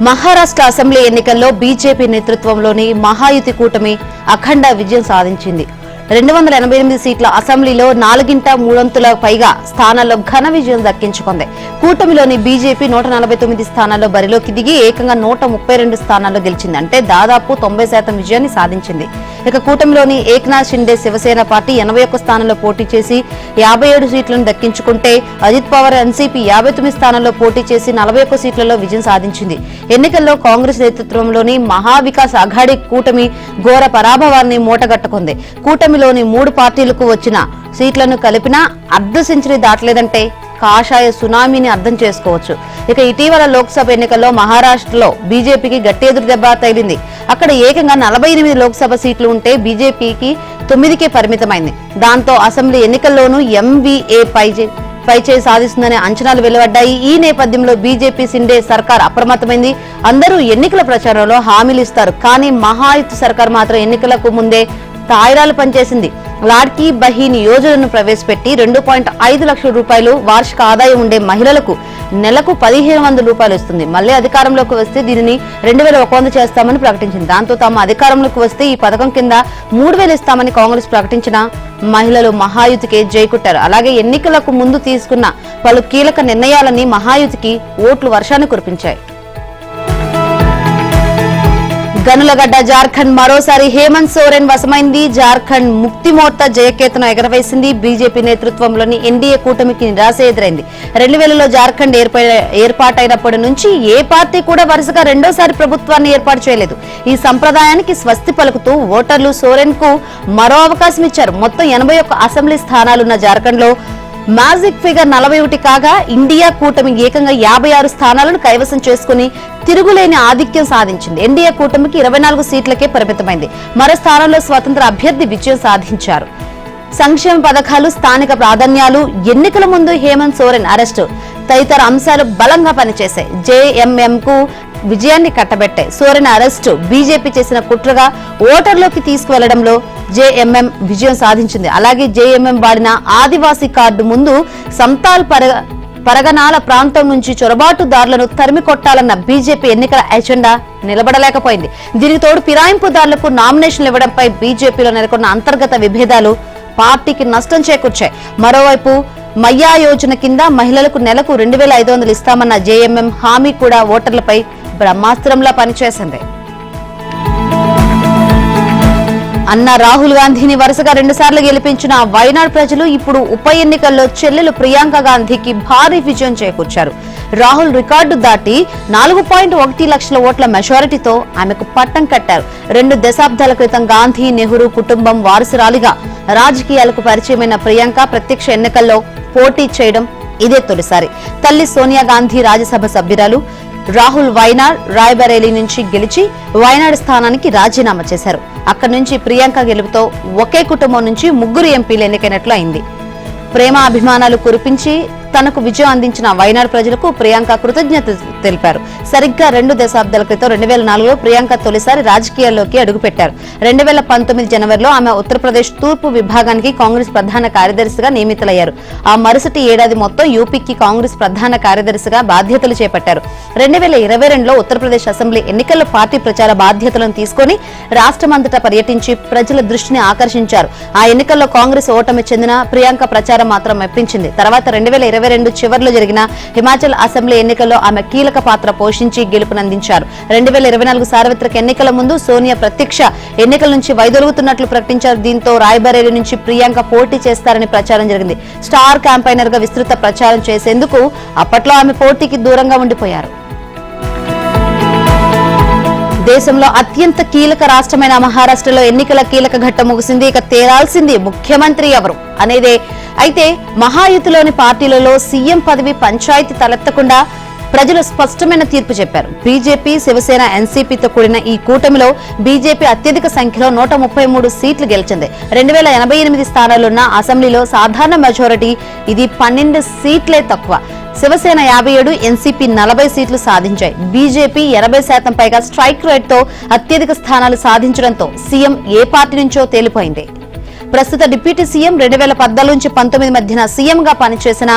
Maharashtra assembly ఎన్నికల్లో BJP నేతృత్వంలోని మహాయుతి కూటమి అఖండ విజయం సాధించింది. 288 సీట్ల అసెంబ్లీలో 4/3 పైగా స్థానాల్లో ఘన విజయం దక్కించుకుంది. కూటమిలోని బీజేపీ 149 స్థానాల్లో బరిలోకి దిగి ఏకంగా 132 స్థానాల్లో గెలిచింది. అంటే దాదాపు 90% విజయాన్ని సాధించింది. ఇక కూటమిలోని ఏక్నాథ్ షిండే శివసేన పార్టీ 81 స్థానాల్లో పోటీ చేసి 57 సీట్లను దక్కించుకుంటే అజిత్ పవార్ ఎన్సీపీ 59 స్థానాల్లో పోటీ చేసి 41 సీట్లలో విజయం సాధించింది. ఎన్నికల్లో కాంగ్రెస్ నేతృత్వంలోని మహావికాస్ అఘాడీ కూటమి ఘోర పరాభవాన్ని మూటగట్టుకుంది. కూటమిలోని 3 పార్టీలకు వచ్చిన సీట్లను కలిపినా అర్ధ సెంచరీ దాటలేదంటే కాషాయ సునామీని అర్థం చేసుకోవచ్చు. ఇక ఇటీవల లోక్సభ ఎన్నికల్లో మహారాష్ట్రలో బీజేపీకి గట్టి ఎదురు దెబ్బ తగిలింది. అక్కడ ఏకంగా 48 లోక్సభ సీట్లు ఉంటే బీజేపీకి 9కే పరిమితమైంది. దాంతో అసెంబ్లీ ఎన్నికల్లోనూ ఎంవీఏ పైచేయి సాధిస్తుందనే అంచనాలు వెలువడ్డాయి. ఈ నేపథ్యంలో బీజేపీ షిండే సర్కార్ అప్రమత్తమైంది. అందరూ ఎన్నికల ప్రచారంలో హామీలు ఇస్తారు, కానీ మహాయుతి సర్కార్ మాత్రం ఎన్నికలకు ముందే తాయిరాలు పనిచేసింది. లాడ్కీ బహీన్ యోజనను ప్రవేశపెట్టి 2.5 లక్షల రూపాయలు వార్షిక ఆదాయం ఉండే మహిళలకు నెలకు 1,500 రూపాయలు ఇస్తుంది. మళ్లీ అధికారంలోకి వస్తే దీనిని 2,100 చేస్తామని ప్రకటించింది. దాంతో తాము అధికారంలోకి వస్తే ఈ పథకం కింద 3,000 ఇస్తామని కాంగ్రెస్ ప్రకటించిన మహిళలు మహాయుతికే జైకొట్టారు. అలాగే ఎన్నికలకు ముందు తీసుకున్న పలు కీలక నిర్ణయాలని మహాయుతికి ఓట్లు వర్షాన్ని కురిపించాయి. గనులగడ్డ జార్ఖండ్ మరోసారి హేమంత్ సోరెన్ వశమైంది. జార్ఖండ్ ముక్తి మోర్చా జయకేతను ఎగరవేసింది. బీజేపీ నేతృత్వంలోని ఎన్డీఏ కూటమికి నిరాశ ఎదురైంది. 2000లో జార్ఖండ్ ఏర్పాటైనప్పటి నుంచి ఏ పార్టీ కూడా వరుసగా రెండోసారి ప్రభుత్వాన్ని ఏర్పాటు చేయలేదు. ఈ సంప్రదాయానికి స్వస్తి పలుకుతూ ఓటర్లు సోరెన్ కు మరో అవకాశం ఇచ్చారు. మొత్తం 81 అసెంబ్లీ స్థానాలున్న జార్ఖండ్ లో మ్యాజిక్ ఫిగర్ 41 కాగా ఇండియా కూటమి ఏకంగా 56 స్థానాలను కైవసం చేసుకుని తిరుగులేని ఆధిక్యం సాధించింది. ఎన్డీఏ కూటమికి 24 సీట్లకే పరిమితమైంది. మరో స్థానంలో స్వతంత్ర అభ్యర్థి విజయం సాధించారు. సంక్షేమ పథకాలు, స్థానిక ప్రాధాన్యాలు, ఎన్నికల ముందు హేమంత్ సోరెన్ అరెస్టు తదితర అంశాలు బలంగా పనిచేశాయి. జేఎంఎం కు విజయాన్ని కట్టబెట్టాయి. సోరెన్ అరెస్టు బీజేపీ చేసిన కుట్రగా ఓటర్లోకి తీసుకువెళ్లడంలో జేఎంఎం విజయం సాధించింది. అలాగే జేఎంఎం వాడిన ఆదివాసీ కార్డు ముందు సంతాల్ పరగనాల ప్రాంతం నుంచి చొరబాటుదారులను తరిమి కొట్టాలన్న బీజేపీ ఎన్నికల ఎజెండా నిలబడలేకపోయింది. దీనికి తోడు ఫిరాయింపుదారులకు నామినేషన్లు ఇవ్వడంపై బీజేపీలో నెలకొన్న అంతర్గత విభేదాలు పార్టీకి నష్టం చేకూర్చాయి. మరోవైపు మయ్యా యోజన కింద మహిళలకు నెలకు 2,500 ఇస్తామన్న జేఎంఎం హామీ కూడా ఓటర్లపై బ్రహ్మాస్త్రంలా పనిచేసింది. అన్న రాహుల్ గాంధీని వరుసగా 2 సార్లు గెలిపించిన వైనాడ్ ప్రజలు ఇప్పుడు ఉప ఎన్నికల్లో చెల్లెలు ప్రియాంక గాంధీకి భారీ విజయం చేకూర్చారు. రాహుల్ రికార్డు దాటి 4.1 లక్షల ఓట్ల మెజారిటీతో ఆమెకు పట్టం కట్టారు. 2 దశాబ్దాల క్రితం గాంధీ నెహ్రూ కుటుంబం వారసురాలిగా రాజకీయాలకు పరిచయమైన ప్రియాంక ప్రత్యక్ష ఎన్నికల్లో పోటీ చేయడం ఇదే తొలిసారి. తల్లి సోనియా గాంధీ రాజ్యసభ సభ్యురాలు. రాహుల్ వైనాడ్ రాయ్బరేలీ నుంచి గెలిచి వైనాడ్ స్థానానికి రాజీనామా చేశారు. అక్కడి నుంచి ప్రియాంక గెలుపుతో ఒకే కుటుంబం నుంచి 3 ఎంపీలు ఎన్నికైనట్లు అయింది. ప్రేమ అభిమానాలు కురిపించి తనకు విజయం అందించిన వైనాడ్ ప్రజలకు ప్రియాంక కృతజ్ఞత తెలిపారు. సరిగ్గా 2 దశాబ్దాల క్రితం 2004లో ప్రియాంక తొలిసారి రాజకీయాల్లోకి అడుగుపెట్టారు. 2019 జనవరిలో ఆమె ఉత్తరప్రదేశ్ తూర్పు విభాగానికి కాంగ్రెస్ ప్రధాన కార్యదర్శిగా నియమితులయ్యారు. ఆ మరుసటి ఏడాది మొత్తం యూపీకి కాంగ్రెస్ ప్రధాన కార్యదర్శిగా బాధ్యతలు చేపట్టారు. 2022లో ఉత్తరప్రదేశ్ అసెంబ్లీ ఎన్నికల్లో పార్టీ ప్రచార బాధ్యతలను తీసుకుని రాష్ట్రమంతటా పర్యటించి ప్రజల దృష్టిని ఆకర్షించారు. ఆ ఎన్నికల్లో కాంగ్రెస్ ఓటమి చెందిన ప్రియాంక ప్రచారం మాత్రం మెప్పించింది. తర్వాత 2022 చివరిలో జరిగిన హిమాచల్ అసెంబ్లీ ఎన్నికల్లో ఆమె కీలక పాత్ర పోషించి గెలుపునందించారు. 2024 సార్వత్రిక ఎన్నికల ముందు సోనియా ప్రత్యక్ష ఎన్నికల నుంచి వైదొలుగుతున్నట్లు ప్రకటించారు. దీంతో రాయ్బరేలీ నుంచి ప్రియాంక పోటీ చేస్తారని ప్రచారం జరిగింది. స్టార్ క్యాంపైనర్ గా విస్తృత ప్రచారం చేసేందుకు అప్పట్లో ఆమె పోటీకి దూరంగా ఉండిపోయారు. దేశంలో అత్యంత కీలక రాష్ట్రమైన మహారాష్ట్రలో ఎన్నికల కీలక ఘట్టం ముగిసింది. ఇక తేలాల్సింది ముఖ్యమంత్రి ఎవరు అనేదే. అయితే మహాయుతిలోని పార్టీలలో సీఎం పదవి పంచాయతీ తలెత్తకుండా ప్రజలు స్పష్టమైన తీర్పు చెప్పారు. బీజేపీ, శివసేన, ఎన్సీపీతో కూడిన ఈ కూటమిలో బీజేపీ అత్యధిక సంఖ్యలో 133 సీట్లు గెలిచింది. 2088 స్థానాలున్న అసెంబ్లీలో సాధారణ మెజారిటీ ఇది 12 సీట్లే తక్కువ. శివసేన 57, ఎన్సీపీ 40 సీట్లు సాధించాయి. బీజేపీ 80% పైగా స్ట్రైక్ రేట్ తో అత్యధిక స్థానాలు సాధించడంతో సీఎం ఏ పార్టీ నుంచో తేలిపోయింది. ప్రస్తుత డిప్యూటీ సీఎం 2014 నుంచి 19 మధ్యన సీఎంగా పనిచేసిన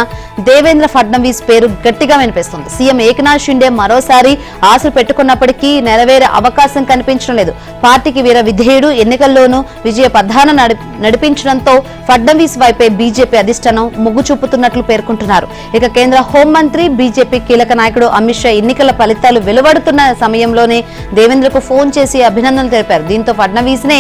దేవేంద్ర ఫడ్నవీస్ పేరు గట్టిగా వినిపిస్తుంది. సీఎం ఏకనాథ్ షిండే మరోసారి ఆశలు పెట్టుకున్నప్పటికీ నెరవేరే అవకాశం కనిపించడం లేదు. పార్టీకి వీర విధేయుడు, ఎన్నికల్లోనూ విజయ పథాన నడిపించడంతో ఫడ్నవీస్ వైపే బీజేపీ అధిష్టానం మొగ్గు చూపుతున్నట్లు పేర్కొంటున్నారు. ఇక కేంద్ర హోంమంత్రి, బీజేపీ కీలక నాయకుడు అమిత్ షా ఎన్నికల ఫలితాలు వెలువడుతున్న సమయంలోనే దేవేంద్రకు ఫోన్ చేసి అభినందనలు తెలిపారు. దీంతో ఫడ్నవీస్ నే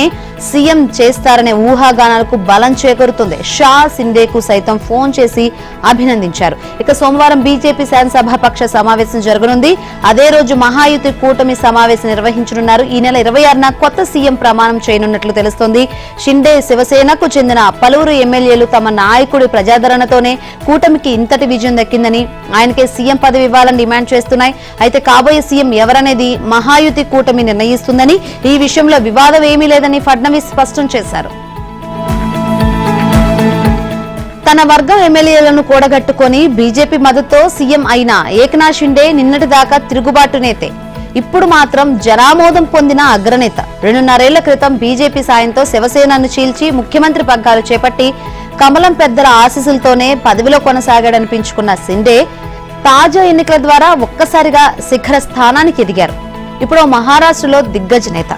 సీఎం చేస్తారనే ఊహాగానాలకు బలం చేకూరుతుంది. షా సిండేకు సైతం ఫోన్ చేసి అభినందించారు. ఇక సోమవారం బీజేపీ శాసనసభాపక్ష సమావేశం జరగనుంది. అదే రోజు మహాయుతి కూటమి సమావేశం నిర్వహించనున్నారు. ఈ నెల 26న కొత్త సీఎం ప్రమాణం చేయనున్నట్లు తెలుస్తోంది. షిండే, శివసేనకు చెందిన పలువురు ఎమ్మెల్యేలు తమ నాయకుడి ప్రజాదరణతోనే కూటమికి ఇంతటి విజయం దక్కిందని, ఆయనకే సీఎం పదవి ఇవ్వాలని డిమాండ్ చేస్తున్నాయి. అయితే కాబోయే సీఎం ఎవరనేది మహాయుతి కూటమి నిర్ణయిస్తుందని, ఈ విషయంలో వివాదం ఏమీ లేదని ఫడ్నవీస్ స్పష్టం చేశారు. తన వర్గం ఎమ్మెల్యేలను కూడగట్టుకుని బీజేపీ మద్దతుతో సీఎం అయిన ఏకనాథ్ షిండే నిన్నటిదాకా తిరుగుబాటు నేతే, ఇప్పుడు మాత్రం జనామోదం పొందిన అగ్రనేత. 2.5 ఏళ్ల క్రితం బీజేపీ సాయంతో శివసేనను చీల్చి ముఖ్యమంత్రి పగ్గాలు చేపట్టి కమలం పెద్దల ఆశీస్సులతోనే పదవిలో కొనసాగాడనిపించుకున్న షిండే తాజా ఎన్నికల ద్వారా ఒక్కసారిగా శిఖర స్థానానికి ఎదిగారు. ఇప్పుడు మహారాష్ట్రలో దిగ్గజ నేత.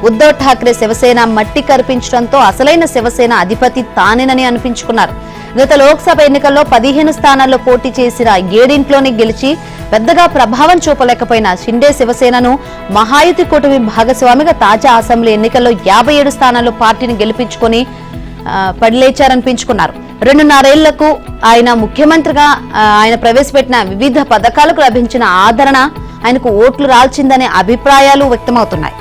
ఉద్దవ్ ఠాక్రే శివసేన మట్టి కరిపించడంతో అసలైన శివసేన అధిపతి తానేనని అనిపించుకున్నారు. గత లోక్సభ ఎన్నికల్లో 15 స్థానాల్లో పోటీ చేసిన 7 గెలిచి పెద్దగా ప్రభావం చూపలేకపోయిన షిండే శివసేనను మహాయుతి కూటమి భాగస్వామిగా తాజా అసెంబ్లీ ఎన్నికల్లో 57 స్థానాల్లో పార్టీని గెలిపించుకుని పడిలేచారనిపించుకున్నారు. 2.5 ఏళ్లకు ఆయన ముఖ్యమంత్రిగా ఆయన ప్రవేశపెట్టిన వివిధ పథకాలకు లభించిన ఆదరణ ఆయనకు ఓట్లు రాల్చిందనే అభిప్రాయాలు వ్యక్తమవుతున్నాయి.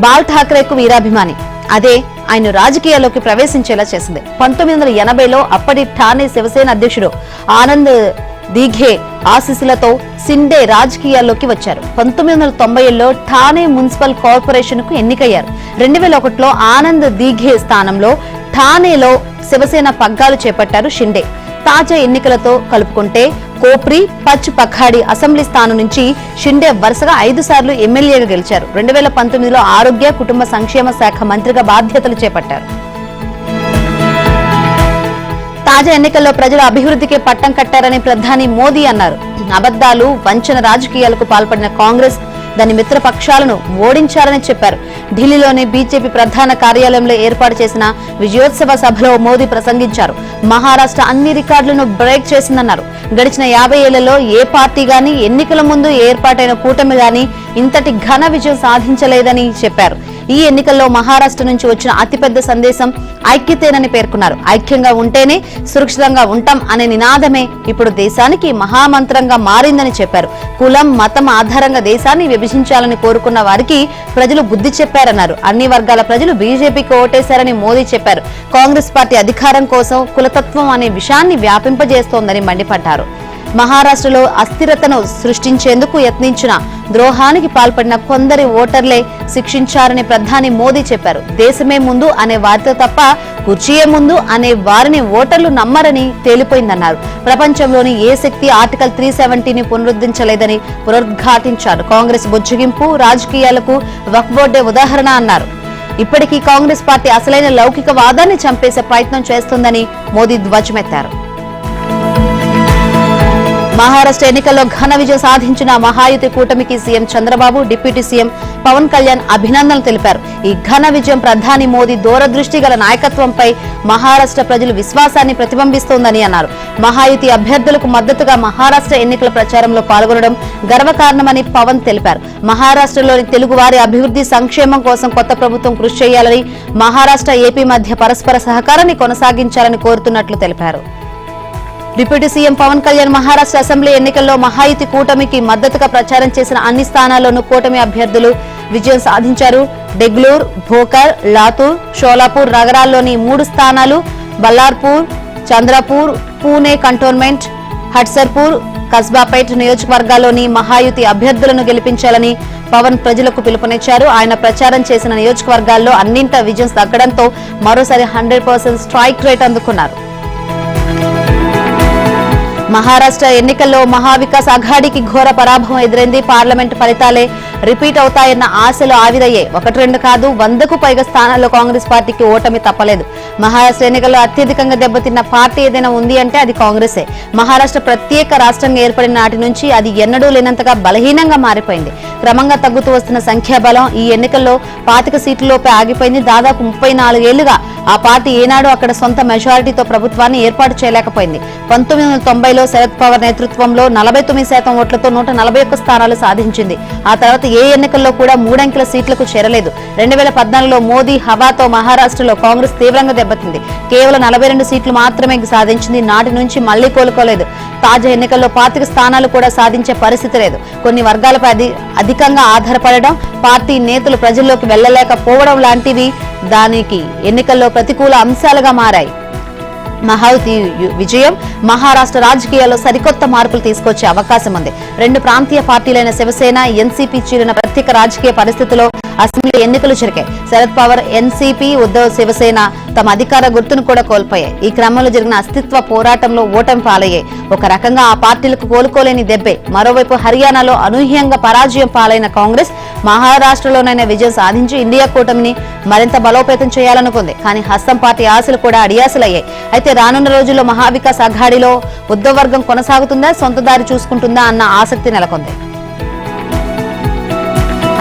బాల్ ఠాక్రేకు వీరాభిమాని, అదే ఆయన రాజకీయాల్లోకి ప్రవేశించేలా చేసింది. 1980లో అప్పటి ఠానే శివసేన అధ్యక్షుడు ఆనంద్ దీఘే ఆశీస్సులతో షిండే రాజకీయాల్లోకి వచ్చారు. 1990లో ఠానే మున్సిపల్ కార్పొరేషన్ కు ఎన్నికయ్యారు. 2001లో ఆనంద్ దీఘే స్థానంలో ఠానేలో శివసేన పగ్గాలు చేపట్టారు షిండే. తాజా ఎన్నికలతో కలుపుకుంటే కోప్రి, పచ్ పఖాడి అసెంబ్లీ స్థానం నుంచి షిండే వరుసగా 5 సార్లు ఎమ్మెల్యేగా గెలిచారు. 2019లో ఆరోగ్య, కుటుంబ సంక్షేమ శాఖ మంత్రిగా బాధ్యతలు చేపట్టారు. తాజా ఎన్నికల్లో ప్రజలు అభివృద్ధికి పట్టం కట్టారని ప్రధాని మోదీ అన్నారు. అబద్దాలు, వంచన రాజకీయాలకు పాల్పడిన కాంగ్రెస్ దాని మిత్రపక్షాలను ఓడించారని చెప్పారు. ఢిల్లీలోని బీజేపీ ప్రధాన కార్యాలయంలో ఏర్పాటు చేసిన విజయోత్సవ సభలో మోదీ ప్రసంగించారు. మహారాష్ట్ర అన్ని రికార్డులను బ్రేక్ చేసిందన్నారు. గడిచిన 50 ఏళ్లలో ఏ పార్టీ గాని, ఎన్నికల ముందు ఏర్పాటైన కూటమి గాని ఇంతటి ఘన విజయం సాధించలేదని చెప్పారు. ఈ ఎన్నికల్లో మహారాష్ట్ర నుంచి వచ్చిన అతిపెద్ద సందేశం ఐక్యతేనని పేర్కొన్నారు. ఐక్యంగా ఉంటేనే సురక్షితంగా ఉంటాం అనే నినాదమే ఇప్పుడు దేశానికి మహామంత్రంగా మారిందని చెప్పారు. కులం, మతం ఆధారంగా దేశాన్ని విభజించాలని కోరుకున్న వారికి ప్రజలు బుద్ధి చెప్పారన్నారు. అన్ని వర్గాల ప్రజలు బీజేపీకి ఓటేశారని మోదీ చెప్పారు. కాంగ్రెస్ పార్టీ అధికారం కోసం కులతత్వం అనే విషయాన్ని వ్యాపింపజేస్తోందని మండిపడ్డారు. మహారాష్ట్రలో అస్థిరతను సృష్టించేందుకు యత్నించిన ద్రోహానికి పాల్పడిన కొందరి ఓటర్లే శిక్షించారని ప్రధాని మోదీ చెప్పారు. దేశమే ముందు అనే వారితో తప్ప కుర్చీయే ముందు అనే వారిని ఓటర్లు నమ్మరని తేలిపోయిందన్నారు. ప్రపంచంలోని ఏ శక్తి ఆర్టికల్ 370ని పునరుద్ధరించలేదని పునరుద్ఘాటించారు. కాంగ్రెస్ బుజ్జగింపు రాజకీయాలకు వక్ఫ్ బోర్డే ఉదాహరణ అన్నారు. ఇప్పటికీ కాంగ్రెస్ పార్టీ అసలైన లౌకికవాదాన్ని చంపేసే ప్రయత్నం చేస్తోందని మోదీ ధ్వజమెత్తారు. మహారాష్ట్ర ఎన్నికల్లో ఘన విజయం సాధించిన మహాయుతి కూటమికి CM Chandrababu, deputy CM Pawan Kalyan అభినందనలు తెలిపారు. ఈ ఘన విజయం ప్రధాని మోదీ దూరదృష్టి గల నాయకత్వంపై మహారాష్ట్ర ప్రజల విశ్వాసాన్ని ప్రతిబింబిస్తోందని అన్నారు. మహాయుతి అభ్యర్థులకు మద్దతుగా మహారాష్ట్ర ఎన్నికల ప్రచారంలో పాల్గొనడం గర్వకారణమని పవన్ తెలిపారు. మహారాష్ట్రలోని తెలుగువారి అభివృద్ధి, సంక్షేమం కోసం కొత్త ప్రభుత్వం కృషి చేయాలని, మహారాష్ట్ర, ఏపీ మధ్య పరస్పర సహకారాన్ని కొనసాగించాలని కోరుతున్నట్లు తెలిపారు. Deputy CM Pawan Kalyan Maharashtra assembly ఎన్నికల్లో మహాయుతి కూటమికి మద్దతుగా ప్రచారం చేసిన అన్ని స్థానాల్లోనూ కూటమి అభ్యర్థులు విజయం సాధించారు. డెగ్లూర్, భోకర్, లాతూర్, షోలాపూర్ నగరాల్లోని 3 స్థానాలు, బల్లార్పూర్, చంద్రపూర్, పూణే కంటోన్మెంట్, హట్సర్పూర్, కస్బాపేట్ నియోజకవర్గాల్లోని మహాయుతి అభ్యర్థులను గెలిపించాలని పవన్ ప్రజలకు పిలుపునిచ్చారు. ఆయన ప్రచారం చేసిన నియోజకవర్గాల్లో అన్నింట విజయం దక్కడంతో మరోసారి 100% స్ట్రైక్ రేట్ అందుకున్నారు. మహారాష్ట్ర ఎన్నికల్లో మహావికాస్ అఘాడీకి ఘోర పరాభవం ఎదురైంది. పార్లమెంట్ ఫలితాలే రిపీట్ అవుతాయన్న ఆశలు ఆవిరయ్యాయి. 1-2 కాదు 100కు పైగా స్థానాల్లో కాంగ్రెస్ పార్టీకి ఓటమి తప్పలేదు. మహారాష్ట్ర ఎన్నికల్లో అత్యధికంగా దెబ్బతిన్న పార్టీ ఏదైనా ఉంది అంటే అది కాంగ్రెసే. మహారాష్ట్ర ప్రత్యేక రాష్ట్రంగా ఏర్పడిన నాటి నుంచి అది ఎన్నడూ లేనంతగా బలహీనంగా మారిపోయింది. క్రమంగా తగ్గుతూ వస్తున్న సంఖ్యాబలం ఈ ఎన్నికల్లో 25 సీట్లలోపే ఆగిపోయింది. దాదాపు 34 ఏళ్లుగా ఆ పార్టీ ఏనాడు అక్కడ సొంత మెజారిటీతో ప్రభుత్వాన్ని ఏర్పాటు చేయలేకపోయింది. 1990లో శరద్ పవార్ నేతృత్వంలో 49% ఓట్లతో 141 స్థానాలు సాధించింది. ఆ తర్వాత ఏ ఎన్నికల్లో కూడా 3 అంకెల సీట్లకు చేరలేదు. 2014లో మోదీ హవాతో మహారాష్ట్రలో కాంగ్రెస్ తీవ్రంగా దెబ్బతింది. కేవలం 42 సీట్లు మాత్రమే సాధించింది. నాటి నుంచి మళ్లీ కోలుకోలేదు. తాజా ఎన్నికల్లో 25 స్థానాలు కూడా సాధించే పరిస్థితి లేదు. కొన్ని వర్గాలపై అధికంగా ఆధారపడడం, పార్టీ నేతలు ప్రజల్లోకి వెళ్లలేకపోవడం లాంటివి దానికి ఎన్నికల్లో ప్రతికూల అంశాలుగా మారాయి. మహాయుతి విజయం మహారాష్ట్ర రాజకీయాల్లో సరికొత్త మార్పులు తీసుకొచ్చే అవకాశం ఉంది. 2 ప్రాంతీయ పార్టీలైన శివసేన, ఎన్సీపీ చీలిన ప్రత్యేక రాజకీయ పరిస్థితిలో అసెంబ్లీ ఎన్నికలు జరిగాయి. శరద్ పవార్, ఎన్సీపీ, ఉద్దవ్ శివసేన తమ అధికార గుర్తును కూడా కోల్పోయాయి. ఈ క్రమంలో జరిగిన అస్తిత్వ పోరాటంలో ఓటమి పాలయ్యాయి. ఒక రకంగా ఆ పార్టీలకు కోలుకోలేని దెబ్బే. మరోవైపు హర్యానాలో అనూహ్యంగా పరాజయం పాలైన కాంగ్రెస్ మహారాష్ట్రలోనైనా విజయం సాధించి ఇండియా కూటమిని మరింత బలోపేతం చేయాలనుకుంది. కానీ హస్తం పార్టీ ఆశలు కూడా అడియాసలయ్యాయి. అయితే రానున్న రోజుల్లో మహావికాస్ అఘాడీలో ఉద్దవ్ వర్గం కొనసాగుతుందా, సొంత దారి చూసుకుంటుందా అన్న ఆసక్తి నెలకొంది.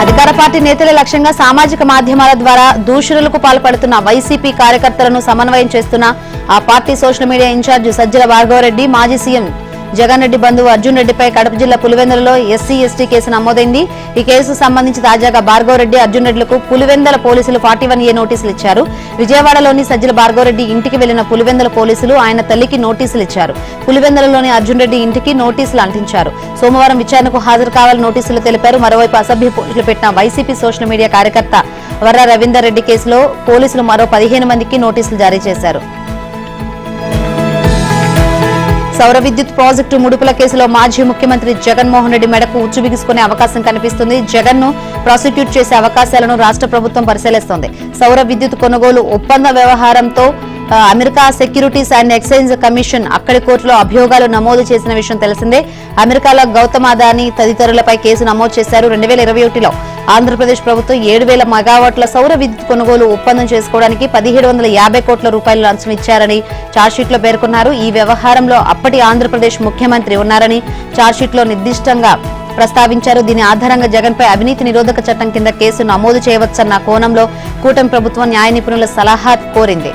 అధికార పార్టీ నేతల లక్ష్యంగా సామాజిక మాధ్యమాల ద్వారా దూషణలకు పాల్పడుతున్న వైసీపీ కార్యకర్తలను సమన్వయం చేస్తున్న ఆ party social media incharge Sajjala Bhargava Reddy, మాజీ సీఎం జగన్ రెడ్డి బంధువు అర్జున్ రెడ్డిపై కడప జిల్లా పులివెందులలో SC/ST కేసు నమోదైంది. ఈ కేసుకు సంబంధించి తాజాగా భార్గవరెడ్డి, అర్జున్ రెడ్డిలకు పులివెందుల పోలీసులు 41A నోటీసులు ఇచ్చారు. విజయవాడలోని సజ్జల భార్గవరెడ్డి ఇంటికి వెళ్లిన పులివెందుల పోలీసులు ఆయన తల్లికి నోటీసులు ఇచ్చారు. పులివెందులలోని అర్జున్ రెడ్డి ఇంటికి నోటీసులు అంటించారు. సోమవారం విచారణకు హాజరు కావాలని నోటీసులు తెలిపారు. మరోవైపు అసభ్య పోస్టులు పెట్టిన వైసీపీ సోషల్ మీడియా కార్యకర్త వర్ర రవీందర్ రెడ్డి కేసులో పోలీసులు మరో 15 మందికి నోటీసులు జారీ చేశారు. సౌర విద్యుత్ ప్రాజెక్టు ముడుపుల కేసులో మాజీ ముఖ్యమంత్రి జగన్మోహన్ రెడ్డి మెడకు ఉచ్చు బిగుసుకునే అవకాశం కనిపిస్తుంది. జగన్ ను ప్రాసిక్యూట్ చేసే అవకాశాలను రాష్ట్ర ప్రభుత్వం పరిశీలిస్తోంది. సౌర విద్యుత్ కొనుగోలు ఒప్పంద వ్యవహారంతో America securities and exchange commission అక్కడి కోర్టులో అభియోగాలు నమోదు చేసిన విషయం తెలిసిందే. అమెరికాలో గౌతమ్ అదానీ తదితరులపై కేసు నమోదు చేశారు. 2021లో ఆంధ్రప్రదేశ్ ప్రభుత్వం 7,000 మెగావాట్ల సౌర విద్యుత్ కొనుగోలు ఒప్పందం చేసుకోవడానికి 1,750 కోట్ల రూపాయలు లంచం ఇచ్చారని ఛార్జ్షీట్లో పేర్కొన్నారు. ఈ వ్యవహారంలో అప్పటి ఆంధ్రప్రదేశ్ ముఖ్యమంత్రి ఉన్నారని ఛార్జ్షీట్లో నిర్దిష్టంగా ప్రస్తావించారు. దీని ఆధారంగా జగన్ పై అవినీతి నిరోధక చట్టం కింద కేసు నమోదు చేయవచ్చన్న కోణంలో కూటమి ప్రభుత్వం న్యాయ నిపుణుల సలహా కోరింది.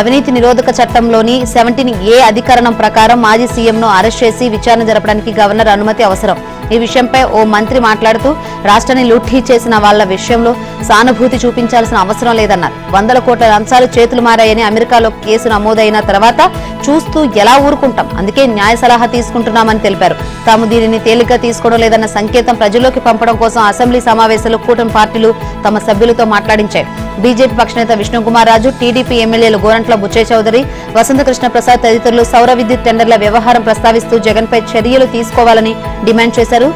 అవినీతి నిరోధక చట్టంలోని 17A అధికరణం ప్రకారం మాజీ సీఎంను అరెస్ట్ చేసి విచారణ జరపడానికి గవర్నర్ అనుమతి అవసరం. ఈ విషయంపై ఓ మంత్రి మాట్లాడుతూ రాష్ట్రాన్ని లూటీ చేసిన వాళ్ల విషయంలో సానుభూతి చూపించాల్సిన అవసరం లేదన్నారు. 100 కోట్ల లంచాలు చేతులు మారాయని అమెరికాలో కేసు నమోదైన తర్వాత చూస్తూ ఎలా ఊరుకుంటాం, అందుకే న్యాయ సలహా తీసుకుంటున్నామని తెలిపారు. తాము దీనిని తేలిగ్గా తీసుకోవడం లేదన్న సంకేతం ప్రజల్లోకి పంపడం కోసం అసెంబ్లీ సమావేశాల్లో కూటమి పార్టీలు తమ సభ్యులతో మాట్లాడించాయి. బీజేపీ పక్షనేత విష్ణుకుమార్ రాజు, టీడీపీ ఎమ్మెల్యేలు గోరంట్ల బుచ్చయ్య చౌదరి, వసంతకృష్ణ ప్రసాద్ తదితరులు సౌర విద్యుత్ టెండర్ల వ్యవహారం ప్రస్తావిస్తూ జగన్ పై చర్యలు తీసుకోవాలని డిమాండ్ చేశారు.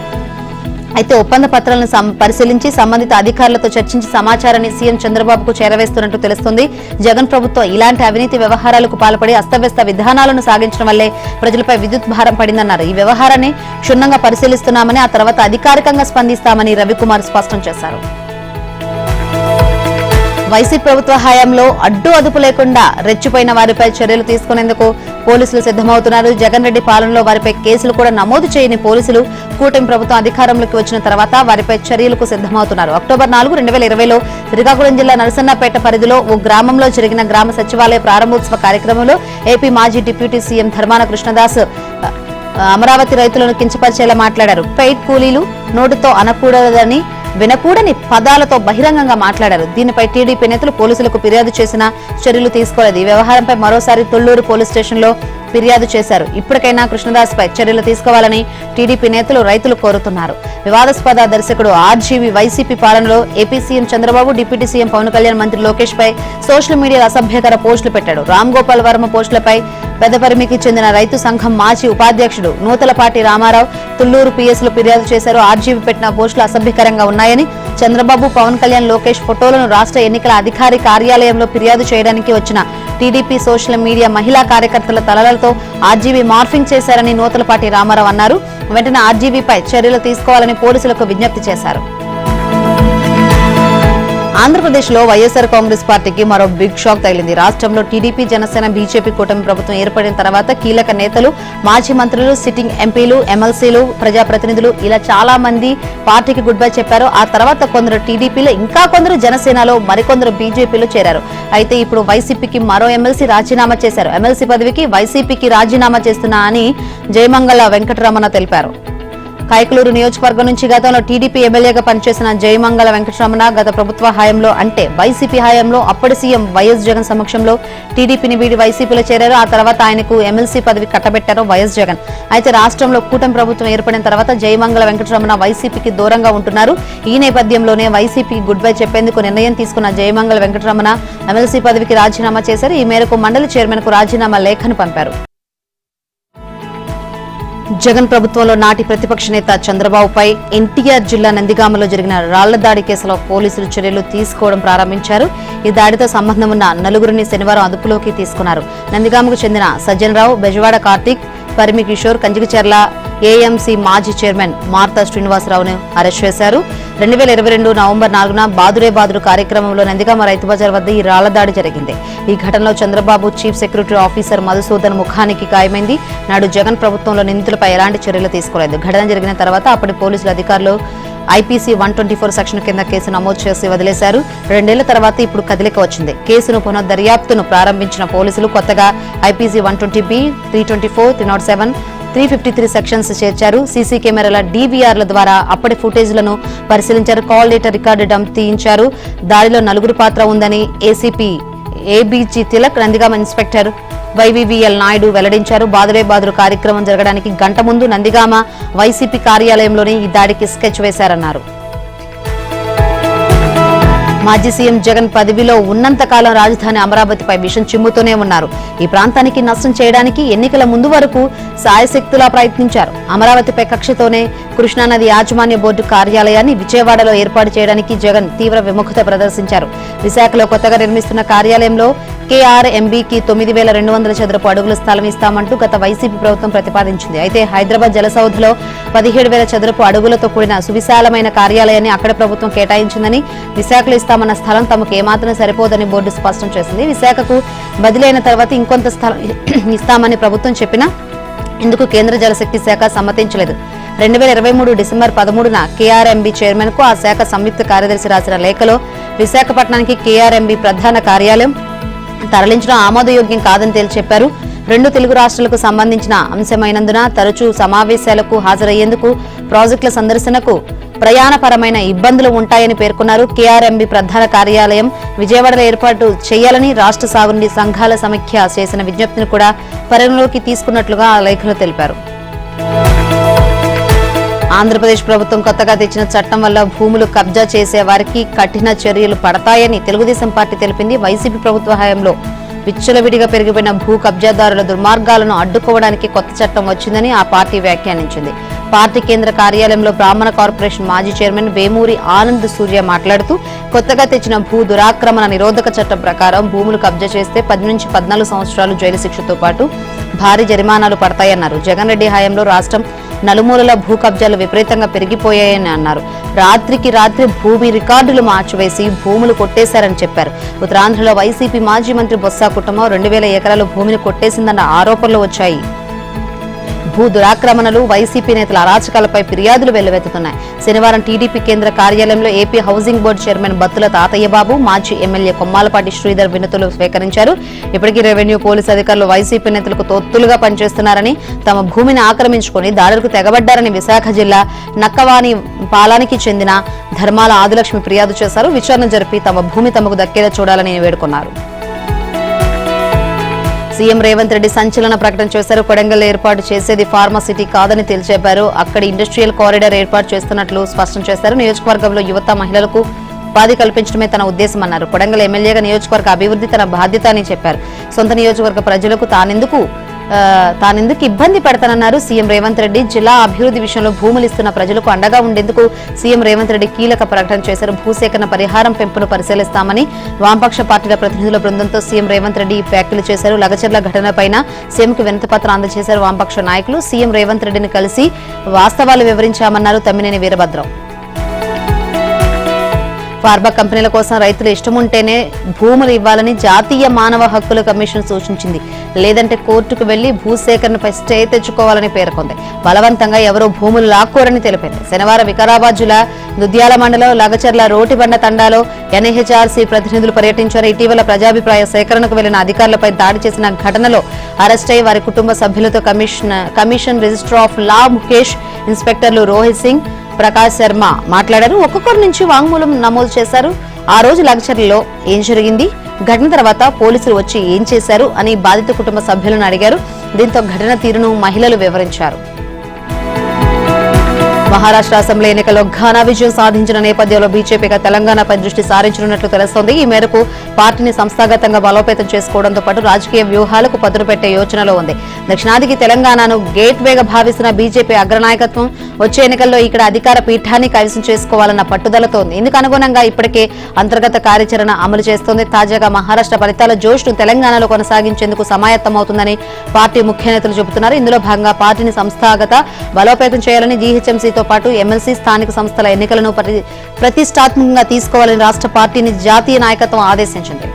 అయితే ఒప్పంద పత్రాలను పరిశీలించి సంబంధిత అధికారులతో చర్చించి సమాచారాన్ని సీఎం చంద్రబాబుకు చేరవేస్తున్నట్టు తెలుస్తోంది. జగన్ ప్రభుత్వం ఇలాంటి అవినీతి వ్యవహారాలకు పాల్పడి అస్తవ్యస్త విధానాలను సాగించడం వల్లే ప్రజలపై విద్యుత్ భారం పడిందన్నారు. ఈ వ్యవహారాన్ని క్షుణ్ణంగా పరిశీలిస్తున్నామని, ఆ తర్వాత అధికారికంగా స్పందిస్తామని రవికుమార్ స్పష్టం చేశారు. వైసీపీ ప్రభుత్వ హయాంలో అడ్డు అదుపు లేకుండా రెచ్చిపోయిన వారిపై చర్యలు తీసుకునేందుకు పోలీసులు సిద్దమవుతున్నారు. జగన్ రెడ్డి పాలనలో వారిపై కేసులు కూడా నమోదు చేయని పోలీసులు కూటమి ప్రభుత్వం అధికారంలోకి వచ్చిన తర్వాత వారిపై చర్యలకు సిద్దమవుతున్నారు. అక్టోబర్ 4, 2020లో శ్రీకాకుళం జిల్లా నరసన్నపేట పరిధిలో ఓ గ్రామంలో జరిగిన గ్రామ సచివాలయ ప్రారంభోత్సవ కార్యక్రమంలో ఏపీ మాజీ డిప్యూటీ సీఎం ధర్మాన కృష్ణదాస్ అమరావతి రైతులను కించపరిచేలా మాట్లాడారు. పెయిడ్ కూలీలు నోటితో అనకూడదని వినకూడని పదాలతో బహిరంగంగా మాట్లాడారు. దీనిపై టీడీపీ నేతలు పోలీసులకు ఫిర్యాదు చేసినా చర్యలు తీసుకోలేదు. ఈ వ్యవహారంపై మరోసారి తొళ్లూరు పోలీస్ స్టేషన్లో ఫిర్యాదు చేశారు. ఇప్పటికైనా కృష్ణదాస్ పై చర్యలు తీసుకోవాలని టీడీపీ నేతలు, రైతులు కోరుతున్నారు. వివాదాస్పద దర్శకుడు ఆర్జీవి వైసీపీ పాలనలో AP CM Chandrababu, deputy CM Pawan Kalyan, మంత్రి లోకేష్ పై సోషల్ మీడియాలో అసభ్యకర పోస్టులు పెట్టాడు. రామ్ గోపాల్ వర్మ పోస్టులపై పెదపరిమికి చెందిన రైతు సంఘం మాజీ ఉపాధ్యక్షుడు నూతలపాటి రామారావు తుళ్లూరు PS లో ఫిర్యాదు చేశారు. ఆర్జీవి పెట్టిన పోస్టులు అసభ్యకరంగా ఉన్నాయని, చంద్రబాబు, పవన్ కళ్యాణ్, లోకేష్ ఫోటోలను రాష్ట్ర ఎన్నికల అధికారి కార్యాలయంలో ఫిర్యాదు చేయడానికి వచ్చిన టీడీపీ సోషల్ మీడియా మహిళా కార్యకర్తల తలలతో ఆర్జీవీ మార్ఫింగ్ చేశారని నూతలపాటి రామారావు అన్నారు. వెంటనే ఆర్జీవీపై చర్యలు తీసుకోవాలని పోలీసులకు విజ్ఞప్తి చేశారు. ఆంధ్రప్రదేశ్ లో వైఎస్ఆర్ కాంగ్రెస్ పార్టీకి మరో బిగ్ షాక్ తగిలింది. రాష్ట్రంలో టీడీపీ, జనసేన, బీజేపీ కూటమి ప్రభుత్వం ఏర్పడిన తర్వాత కీలక నేతలు, మాజీ మంత్రులు, సిట్టింగ్ ఎంపీలు, ఎమ్మెల్సీలు, ప్రజాప్రతినిధులు ఇలా చాలా మంది పార్టీకి గుడ్ బై చెప్పారు. ఆ తర్వాత కొందరు టీడీపీలో, ఇంకా కొందరు జనసేనలో, మరికొందరు బీజేపీలో చేరారు. అయితే ఇప్పుడు వైసీపీకి మరో ఎమ్మెల్సీ రాజీనామా చేశారు. ఎమ్మెల్సీ పదవికి వైసీపీకి రాజీనామా చేస్తున్నా అని జయమంగళ వెంకటరమణ తెలిపారు. కైకలూరు నియోజకవర్గం నుంచి గతంలో టీడీపీ ఎమ్మెల్యేగా పనిచేసిన జయమంగళ వెంకటరమణ గత ప్రభుత్వ హయాంలో అంటే వైసీపీ హయాంలో అప్పటి సీఎం వైఎస్ జగన్ సమక్షంలో టీడీపీని వీడి వైసీపీలో చేరారు. ఆ తర్వాత ఆయనకు ఎమ్మెల్సీ పదవి కట్టబెట్టారు వైఎస్ జగన్. అయితే రాష్ట్రంలో కూటమి ప్రభుత్వం ఏర్పడిన తర్వాత జయమంగళ వెంకటరమణ వైసీపీకి దూరంగా ఉంటున్నారు. ఈ నేపథ్యంలోనే వైసీపీకి గుడ్ బై చెప్పేందుకు నిర్ణయం తీసుకున్న జయమంగళ వెంకటరమణ ఎమ్మెల్సీ పదవికి రాజీనామా చేశారు. ఈ మేరకు మండలి చైర్మన్ కు రాజీనామా లేఖను పంపారు. జగన్ ప్రభుత్వంలో నాటి ప్రతిపక్ష నేత చంద్రబాబుపై ఎన్టీఆర్ జిల్లా నందిగామలో జరిగిన రాళ్ల దాడి కేసులో పోలీసులు చర్యలు తీసుకోవడం ప్రారంభించారు. ఈ దాడితో సంబంధం ఉన్న నలుగురిని శనివారం అదుపులోకి తీసుకున్నారు. నందిగామకు చెందిన సజ్జనరావు, బెజవాడ కార్తీక్, పరిమి కిషోర్, కంజికచర్ల ఏఎంసీ మాజీ చైర్మన్ మార్తా శ్రీనివాసరావును అరెస్ట్ చేశారు. 2022 నవంబర్ 4న బాదురే బాదురు కార్యక్రమంలో నందిగామ రైతు బజార్ వద్ద ఈ రాళ్ల దాడి జరిగింది. ఈ ఘటనలో Chandrababu chief security officer Madhusudan ముఖానికి గాయమైంది. నాడు జగన్ ప్రభుత్వంలో నిందితులపై ఎలాంటి చర్యలు తీసుకోలేదు. ఘటన జరిగిన తర్వాత అప్పటి పోలీసులు అధికారులు ఐపీసీ 124 సెక్షన్ కింద కేసు నమోదు చేసి వదిలేశారు. 2 ఏళ్ల తర్వాత ఇప్పుడు కదలిక వచ్చింది. కేసును పునఃదర్యాప్తును ప్రారంభించిన పోలీసులు కొత్తగా ఐపీసీ 120B, 324, 307, 353 సెక్షన్స్ చేర్చారు. సీసీ కెమెరాల డీవీఆర్ల ద్వారా అప్పటి ఫుటేజ్లను పరిశీలించారు. కాల్ డేటా రికార్డు డంప్ తీయించారు. దాడిలో నలుగురి పాత్ర ఉందని ACP ABG Tilak, Nandigama inspector YVVL Naidu వెల్లడించారు. బాదురే బాదురు కార్యక్రమం జరగడానికి గంట ముందు నందిగామ వైసీపీ కార్యాలయంలోనే ఈ దాడికి స్కెచ్ వేశారన్నారు. మాజీ సీఎం జగన్ పదవిలో ఉన్నంతకాలం రాజధాని అమరావతిపై విషం చిమ్ముతూనే ఉన్నారు. ఈ ప్రాంతానికి నష్టం చేయడానికి ఎన్నికల ముందు వరకు సాయశక్తులా ప్రయత్నించారు. అమరావతిపై కక్షతోనే కృష్ణానది యాజమాన్య బోర్డు కార్యాలయాన్ని విజయవాడలో ఏర్పాటు చేయడానికి జగన్ తీవ్ర విముఖత ప్రదర్శించారు. విశాఖలో కొత్తగా నిర్మిస్తున్న కార్యాలయంలో కేఆర్ఎంబీకి 9,200 చదరపు అడుగుల స్థలం ఇస్తామంటూ గత వైసీపీ ప్రభుత్వం ప్రతిపాదించింది. అయితే హైదరాబాద్ జలసౌధలో 17,000 చదరపు అడుగులతో కూడిన సువిశాలమైన కార్యాలయాన్ని అక్కడ ప్రభుత్వం కేటాయించిందని, విశాఖలో ఇస్తామన్న స్థలం తమకు ఏమాత్రం సరిపోదని బోర్డు స్పష్టం చేసింది. విశాఖకు బదిలైన తర్వాత ఇంకొంత స్థలం ఇస్తామని ప్రభుత్వం చెప్పినా ఇందుకు కేంద్ర జలశక్తి శాఖ సమ్మతించలేదు. 2023 డిసెంబర్ 13న కేఆర్ఎంబీ చైర్మన్ కు ఆ శాఖ సంయుక్త కార్యదర్శి రాసిన లేఖలో విశాఖపట్నానికి కేఆర్ఎంబీ ప్రధాన కార్యాలయం తరలించడం ఆమోదయోగ్యం కాదని తేల్చి చెప్పారు. 2 తెలుగు రాష్ట్రాలకు సంబంధించిన అంశమైనందున తరచూ సమావేశాలకు హాజరయ్యేందుకు, ప్రాజెక్టుల సందర్శనకు ప్రయాణపరమైన ఇబ్బందులు ఉంటాయని పేర్కొన్నారు. కేఆర్ఎంబీ ప్రధాన కార్యాలయం విజయవాడలో ఏర్పాటు చేయాలని రాష్ట్ర సాగునీటి సంఘాల సమైక్య చేసిన విజ్ఞప్తిని కూడా పరిగణలోకి తీసుకున్నట్లుగా ఆ లేఖలో తెలిపారు. ఆంధ్రప్రదేశ్ ప్రభుత్వం కొత్తగా తెచ్చిన చట్టం వల్ల భూములు కబ్జా చేసే వారికి కఠిన చర్యలు పడతాయని తెలుగుదేశం పార్టీ తెలిపింది. వైసీపీ ప్రభుత్వ హయాంలో విచ్చలవిడిగా పెరిగిపోయిన భూ కబ్జాదారుల దుర్మార్గాలను అడ్డుకోవడానికి కొత్త చట్టం వచ్చిందని ఆ పార్టీ వ్యాఖ్యానించింది. పార్టీ కేంద్ర కార్యాలయంలో బ్రాహ్మణ కార్పొరేషన్ మాజీ చైర్మన్ వేమూరి ఆనంద్ సూర్య మాట్లాడుతూ కొత్తగా తెచ్చిన భూ దురాక్రమణ నిరోధక చట్టం ప్రకారం భూములు కబ్జా చేస్తే 10 నుంచి 14 సంవత్సరాలు జైలు శిక్షతో పాటు భారీ జరిమానాలు పడతాయన్నారు. జగన్ రెడ్డి హయాంలో రాష్ట్రం నలుమూలల భూ కబ్జాలు విపరీతంగా పెరిగిపోయాయని అన్నారు. రాత్రికి రాత్రి భూమి రికార్డులు మార్చివేసి భూములు కొట్టేశారని చెప్పారు. ఉత్తరాంధ్రలో వైసీపీ మాజీ మంత్రి బొత్స కుటుంబం 2,000 ఎకరాల భూమిని కొట్టేసిందన్న ఆరోపణలు వచ్చాయి. భూ దురాక్రమణలు, వైసీపీ నేతల అరాచకాలపై ఫిర్యాదులు వెల్లువెత్తుతున్నాయి. శనివారం టీడీపీ కేంద్ర కార్యాలయంలో AP housing board chairman Battula తాతయ్య బాబు, మాజీ ఎమ్మెల్యే కొమ్మాలపాటి శ్రీధర్ వినతులు స్వీకరించారు. ఇప్పటికీ రెవెన్యూ, పోలీసు అధికారులు వైసీపీ నేతలకు తొత్తులుగా పనిచేస్తున్నారని, తమ భూమిని ఆక్రమించుకుని దాడులకు తెగబడ్డారని విశాఖ జిల్లా నక్కవాని పాలానికి చెందిన ధర్మాల ఆదిలక్ష్మి ఫిర్యాదు చేశారు. విచారణ జరిపి తమ భూమి తమకు దక్కేలా చూడాలని వేడుకున్నారు. సీఎం రేవంత్ రెడ్డి సంచలన ప్రకటన చేశారు. కొడంగల్ ఏర్పాటు చేసేది ఫార్మాసిటీ కాదని తెలిపారు. అక్కడ ఇండస్ట్రియల్ కారిడార్ ఏర్పాటు చేస్తున్నట్లు స్పష్టం చేశారు. నియోజకవర్గంలో యువత, మహిళలకు ఉపాధి కల్పించడమే తన ఉద్దేశమన్నారు. కొడంగల్ ఎమ్మెల్యేగా నియోజకవర్గ అభివృద్ధి తన బాధ్యత అని చెప్పారు. సొంత నియోజకవర్గ ప్రజలకు తానెందుకు తానెందుకు ఇబ్బంది పెడతానన్నారు సీఎం రేవంత్ రెడ్డి. జిల్లా అభివృద్ధి విషయంలో భూములు ఇస్తున్న ప్రజలకు అండగా ఉండేందుకు సీఎం రేవంత్ రెడ్డి కీలక ప్రకటన చేశారు. భూసేకరణ పరిహారం పెంపును పరిశీలిస్తామని వామపక్ష పార్టీల ప్రతినిధుల బృందంతో సీఎం రేవంత్ రెడ్డి వ్యాఖ్యలు చేశారు. లగచర్ల ఘటనపైన సీఎంకు వినతిపత్రం అందజేశారు వామపక్ష నాయకులు. సీఎం రేవంత్ రెడ్డిని కలిసి వాస్తవాలు వివరించామన్నారు తమ్మినేని వీరభద్రం. ఫార్మా కంపెనీల కోసం రైతులు ఇష్టముంటేనే భూములు ఇవ్వాలని జాతీయ మానవ హక్కుల కమిషన్ సూచించింది. లేదంటే కోర్టుకు వెళ్లి భూసేకరణపై స్టే తెచ్చుకోవాలని పేర్కొంది. బలవంతంగా ఎవరూ భూములు లాక్కోరని తెలిపింది. శనివారం వికారాబాద్ జిల్లా దుద్యాల మండలం లగచర్ల రోటిబండ తండాలో ఎన్హెచ్ఆర్సీ ప్రతినిధులు పర్యటించారు. ఇటీవల ప్రజాభిప్రాయ సేకరణకు వెళ్లిన అధికారులపై దాడి చేసిన ఘటనలో అరెస్టై వారి కుటుంబ సభ్యులతో commission register of law Mukesh, ఇన్స్పెక్టర్లు రోహిత్ సింగ్, ప్రకాష్ శర్మ మాట్లాడారు. ఒక్కొక్కరి నుంచి వాంగ్మూలం నమోదు చేశారు. ఆ రోజు లగచర్లలో ఏం జరిగింది, ఘటన తర్వాత పోలీసులు వచ్చి ఏం చేశారు అని బాధిత కుటుంబ సభ్యులను అడిగారు. దీంతో ఘటన తీరును మహిళలు వివరించారు. మహారాష్ట్ర అసెంబ్లీ ఎన్నికల్లో ఘన విజయం సాధించిన నేపథ్యంలో బీజేపీగా తెలంగాణపై దృష్టి సారించనున్నట్లు తెలుస్తోంది. ఈ మేరకు పార్టీని సంస్థాగతంగా బలోపేతం చేసుకోవడంతో పాటు రాజకీయ వ్యూహాలకు పదును పెట్టే యోచనలో ఉంది. దక్షిణాదికి తెలంగాణను గేట్ వేగా భావిస్తున్న బీజేపీ అగ్రనాయకత్వం వచ్చే ఎన్నికల్లో ఇక్కడ అధికార పీఠాన్ని కైవసం చేసుకోవాలన్న పట్టుదలతో ఉంది. ఇందుకు అనుగుణంగా ఇప్పటికే అంతర్గత కార్యాచరణ అమలు చేస్తోంది. తాజాగా మహారాష్ట్ర ఫలితాల జోష్ను తెలంగాణలో కొనసాగించేందుకు సమాయత్తమవుతుందని పార్టీ ముఖ్య నేతలు చెబుతున్నారు. ఇందులో భాగంగా పార్టీని సంస్థాగత బలోపేతం చేయాలని జీహెచ్ఎంసీతో పాటు ఎమ్మెల్సీ స్థానిక సంస్థల ఎన్నికలను ప్రతిష్టాత్మకంగా తీసుకోవాలని రాష్ట్ర పార్టీని జాతీయ నాయకత్వం ఆదేశించింది.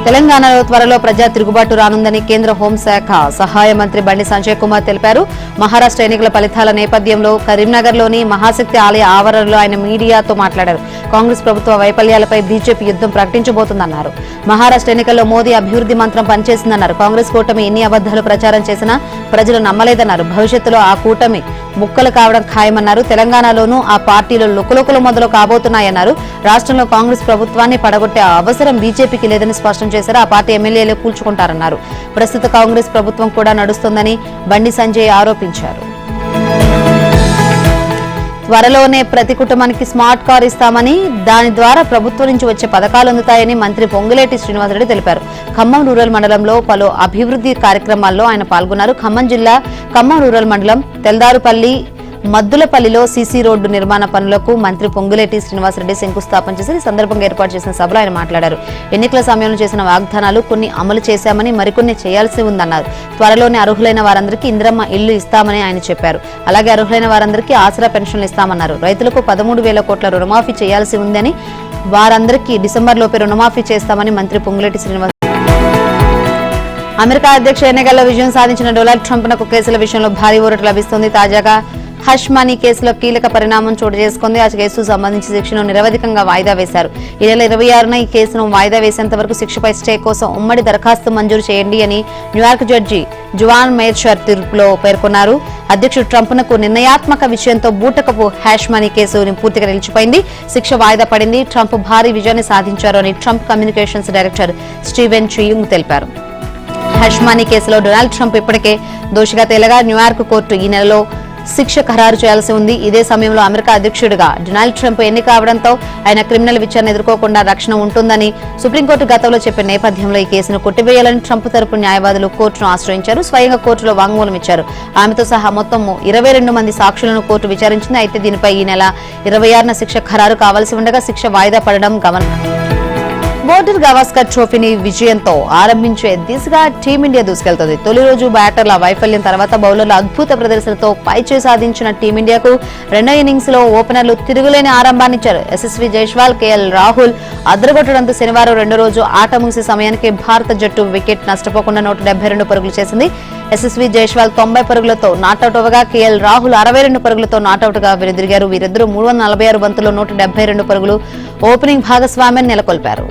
తెలంగాణలో త్వరలో ప్రజా తిరుగుబాటు రానుందని కేంద్ర హోంశాఖ సహాయ మంత్రి బండి సంజయ్ కుమార్ తెలిపారు. మహారాష్ట్ర ఎన్నికల ఫలితాల నేపథ్యంలో కరీంనగర్లోని మహాశక్తి ఆలయ ఆవరణలో ఆయన మీడియాతో మాట్లాడారు. కాంగ్రెస్ ప్రభుత్వ వైఫల్యాలపై బీజేపీ యుద్ధం ప్రకటించబోతుందన్నారు. మహారాష్ట్ర ఎన్నికల్లో మోదీ అభివృద్ధి మంత్రం పనిచేసిందన్నారు. కాంగ్రెస్ కూటమి ఎన్ని అబద్దాలు ప్రచారం చేసినా ప్రజలు నమ్మలేదన్నారు. భవిష్యత్తులో ఆ కూటమి ముక్కలు కావడం ఖాయమన్నారు. తెలంగాణలోనూ ఆ పార్టీలు లుకలుకలు మొదలు కాబోతున్నాయన్నారు. రాష్ట్రంలో కాంగ్రెస్ ప్రభుత్వాన్ని పడగొట్టే అవసరం బీజేపీకి లేదని స్పష్టం చేశారు. ఆ పార్టీ ఎమ్మెల్యేలు కూల్చుకుంటారన్నారు. ప్రస్తుత కాంగ్రెస్ ప్రభుత్వం కూడా నడుస్తోందని బండి సంజయ్ ఆరోపించారు. త్వరలోనే ప్రతి కుటుంబానికి స్మార్ట్ కార్ ఇస్తామని, దాని ద్వారా ప్రభుత్వం నుంచి వచ్చే పథకాలు అందుతాయని మంత్రి పొంగులేటి శ్రీనివాసరెడ్డి తెలిపారు. ఖమ్మం రూరల్ మండలంలో పలు అభివృద్ధి కార్యక్రమాల్లో ఆయన పాల్గొన్నారు. ఖమ్మం జిల్లా ఖమ్మం రూరల్ మండలం తెల్దారుపల్లి మద్దులపల్లిలో సీసీ రోడ్డు నిర్మాణ పనులకు మంత్రి పొంగులేటి శ్రీనివాసరెడ్డి శంకుస్థాపన చేశారు. ఈ సందర్భంగా ఏర్పాటు చేసిన సభలో ఆయన మాట్లాడారు. ఎన్నికల సమయంలో చేసిన వాగ్దానాలు కొన్ని అమలు చేశామని, మరికొన్ని చేయాల్సి ఉందన్నారు. త్వరలోనే అర్హులైన వారందరికీ ఇందిరమ్మ ఇళ్లు ఇస్తామని ఆయన చెప్పారు. అలాగే అర్హులైన వారందరికీ ఆసరా పెన్షన్లు ఇస్తామన్నారు. రైతులకు 13,000 కోట్ల రుణమాఫీ చేయాల్సి ఉందని, వారందరికీ డిసెంబర్లోపే రుణమాఫీ చేస్తామని మంత్రి పొంగులేటి శ్రీనివాస్. అమెరికా అధ్యక్ష ఎన్నికల్లో విజయం సాధించిన డొనాల్డ్ ట్రంప్నకు కేసుల విషయంలో భారీ ఊరట లభిస్తోంది. తాజాగా హష్ మనీ కేసులో కీలక పరిణామం చోటు చేసుకుంది. ఆ కేసుకు సంబంధించి శిక్షను నిరవధికంగా వాయిదా వేశారు. ఈ నెల 26న ఈ కేసును వాయిదా వేసేంత వరకు శిక్షపై స్టే కోసం ఉమ్మడి దరఖాస్తు మంజూరు చేయండి అని న్యూయార్క్ జడ్జి జువాన్ మేర్చర్ తీర్పులో పేర్కొన్నారు. అధ్యక్షుడు ట్రంప్నకు నిర్ణయాత్మక విషయంతో బూటకపు హ్యాష్ మనీ కేసు పూర్తిగా నిలిచిపోయింది. శిక్ష వాయిదా పడింది. ట్రంప్ భారీ విజయాన్ని సాధించారు అని ట్రంప్ కమ్యూనికేషన్స్ డైరెక్టర్ స్టీవెన్ చియుంగ్ తెలిపారు. హ్యాష్ మనీ కేసులో డొనాల్డ్ ట్రంప్ ఇప్పటికే దోషిగా తేలగా న్యూయార్క్ కోర్టు ఈ నెలలో శిక్ష ఖరారు చేయాల్సి ఉంది. ఇదే సమయంలో అమెరికా అధ్యక్షుడిగా డొనాల్డ్ ట్రంప్ ఎన్నిక కావడంతో ఆయన క్రిమినల్ విచారణ ఎదుర్కోకుండా రక్షణ ఉంటుందని సుప్రీంకోర్టు గతంలో చెప్పిన నేపథ్యంలో ఈ కేసును కొట్టివేయాలని ట్రంప్ తరపు న్యాయవాదులు కోర్టును ఆశ్రయించారు. స్వయంగా కోర్టులో వాంగ్మూలం ఇచ్చారు. ఆమెతో సహా మొత్తం 22 మంది సాక్షులను కోర్టు విచారించింది. అయితే దీనిపై ఈ నెల 26న శిక్ష ఖరారు కావాల్సి ఉండగా శిక్ష వాయిదా పడడం గమనం. బోర్డర్ గవాస్కర్ ట్రోఫీని విజయంతో ఆరంభించే దిశగా టీమిండియా దూసుకెళ్తోంది. తొలి రోజు బ్యాటర్ల వైఫల్యం తర్వాత బౌలర్ల అద్భుత ప్రదర్శనతో పైచేయి సాధించిన టీమిండియాకు రెండో ఇన్నింగ్స్ లో ఓపెనర్లు తిరుగులేని ఆరంభాన్నిచ్చారు. యశస్వి జైస్వాల్, కేఎల్ రాహుల్ అదరగొట్టడంతో శనివారం రెండో రోజు ఆట ముగిసే సమయానికి భారత జట్టు వికెట్ నష్టపోకుండా 172 పరుగులు చేసింది. యశస్వి జైస్వాల్ 90 పరుగులతో నాటౌట్ అవ్వగా కేఎల్ రాహుల్ 62 పరుగులతో నాటౌట్ గా వెనుదిరిగారు. వీరిద్దరూ 346 బంతుల్లో 172 పరుగులు ఓపెనింగ్ భాగస్వామ్యాన్ని నెలకొల్పారు.